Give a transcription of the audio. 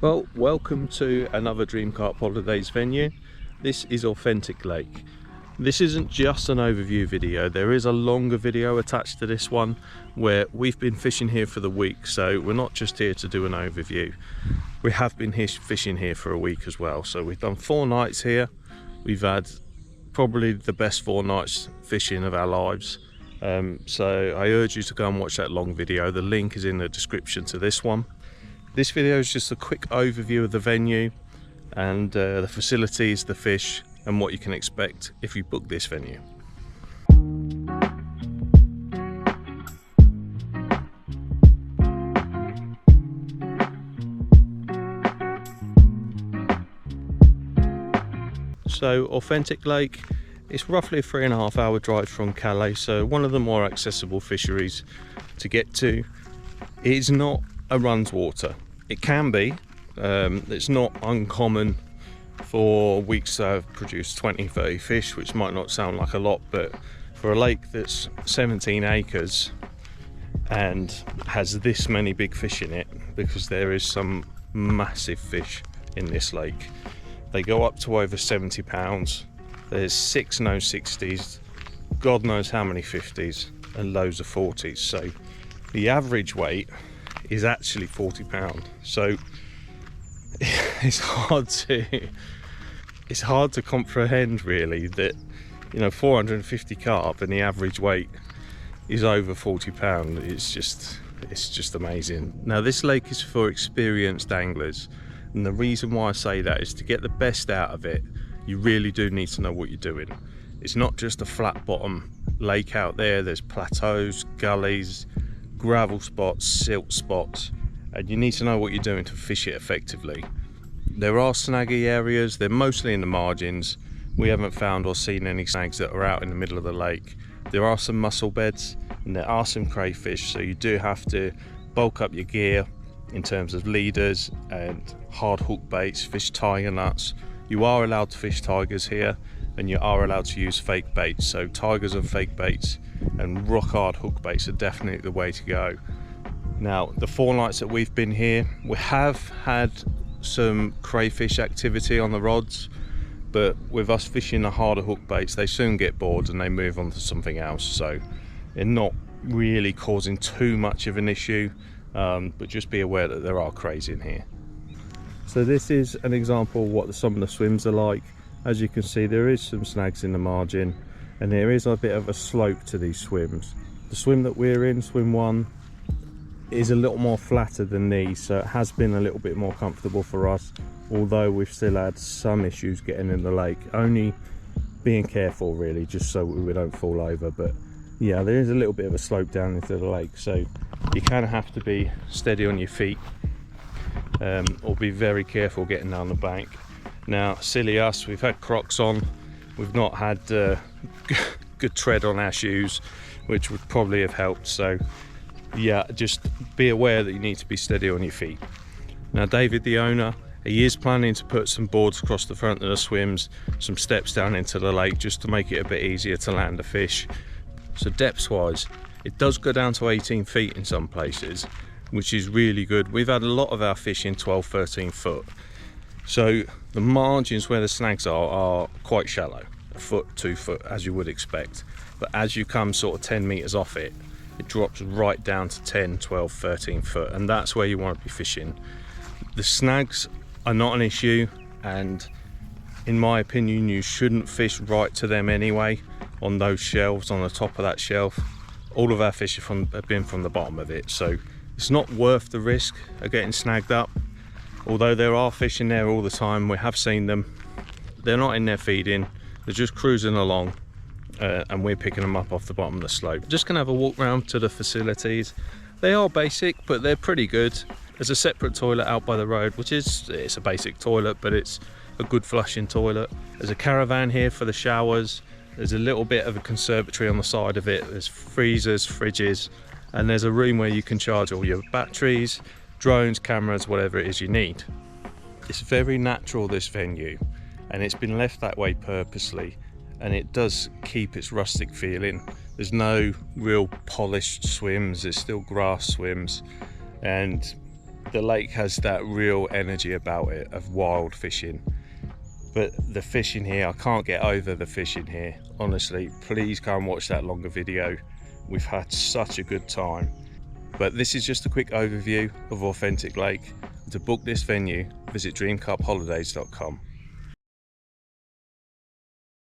Well, welcome to another DreamCarp Holidays venue. This is Authentic Lake. This isn't just an overview video, there is a longer video attached to this one where we've been fishing here for the week, so we're not just here to do an overview. We have been fishing here for a week as well, so we've done 4 nights here. We've had probably the best 4 nights fishing of our lives. So I urge you to go and watch that long video. The link is in the description to this one. This video is just a quick overview of the venue and the facilities, the fish, and what you can expect if you book this venue. So Authentic Lake, it's roughly a 3.5 hour drive from Calais, so one of the more accessible fisheries to get to. It is not a runs water. It can be. It's not uncommon for weeks to have produced 20-30 fish, which might not sound like a lot, but for a lake that's 17 acres and has this many big fish in it, because there is some massive fish in this lake. They go up to over 70 pounds. There's 6 known 60s, God knows how many 50s, and loads of 40s. So the average weight is actually 40 pounds. So it's hard to comprehend really that, you know, 450 carp and the average weight is over 40 pounds. It's just amazing. Now this lake is for experienced anglers, and the reason why I say that is to get the best out of it, you really do need to know what you're doing. It's not just a flat bottom lake out there. There's plateaus, gullies, gravel spots, silt spots, and you need to know what you're doing to fish it effectively. There are snaggy areas, they're mostly in the margins. We haven't found or seen any snags that are out in the middle of the lake. There are some mussel beds and there are some crayfish, so you do have to bulk up your gear in terms of leaders and hard hook baits, fish tiger nuts. You are allowed to fish tigers here, and you are allowed to use fake baits, so tigers and fake baits and rock hard hook baits are definitely the way to go. Now the 4 nights that we've been here, we have had some crayfish activity on the rods, but with us fishing the harder hook baits, they soon get bored and they move on to something else, so they're not really causing too much of an issue, but just be aware that there are crays in here. So this is an example of what some of the swims are like. As you can see, there is some snags in the margin, and there is a bit of a slope to these swims. The swim that we're in, swim 1, is a little more flatter than these, so it has been a little bit more comfortable for us, although we've still had some issues getting in the lake. Only being careful really, just so we don't fall over. But yeah, there is a little bit of a slope down into the lake, so you kind of have to be steady on your feet, or be very careful getting down the bank. Now silly us, we've had Crocs on, we've not had good tread on our shoes, which would probably have helped. So yeah, just be aware that you need to be steady on your feet. Now David, the owner, he is planning to put some boards across the front of the swims, some steps down into the lake, just to make it a bit easier to land the fish. So depth wise, it does go down to 18 feet in some places, which is really good. We've had a lot of our fish in 12-13 foot. So the margins where the snags are quite shallow, 1 foot, 2 foot, as you would expect. But as you come sort of 10 meters off it, it drops right down to 10, 12, 13 foot, and that's where you want to be fishing. The snags are not an issue, and in my opinion, you shouldn't fish right to them anyway. On those shelves, on the top of that shelf, all of our fish have been from the bottom of it, so it's not worth the risk of getting snagged up. Although there are fish in there all the time, we have seen them. They're not in there feeding, they're just cruising along, and we're picking them up off the bottom of the slope. Just gonna have a walk round to the facilities. They are basic, but they're pretty good. There's a separate toilet out by the road, which it's a basic toilet, but it's a good flushing toilet. There's a caravan here for the showers. There's a little bit of a conservatory on the side of it. There's freezers, fridges, and there's a room where you can charge all your batteries, drones, cameras, whatever it is you need. It's very natural, this venue, and it's been left that way purposely, and it does keep its rustic feeling. There's no real polished swims, there's still grass swims, and The lake has that real energy about it of wild fishing. But the fishing here, I can't get over the fishing here. Honestly, please go and watch that longer video. We've had such a good time. But this is just a quick overview of Authentic Lake. To book this venue, visit dreamcarpholidays.com.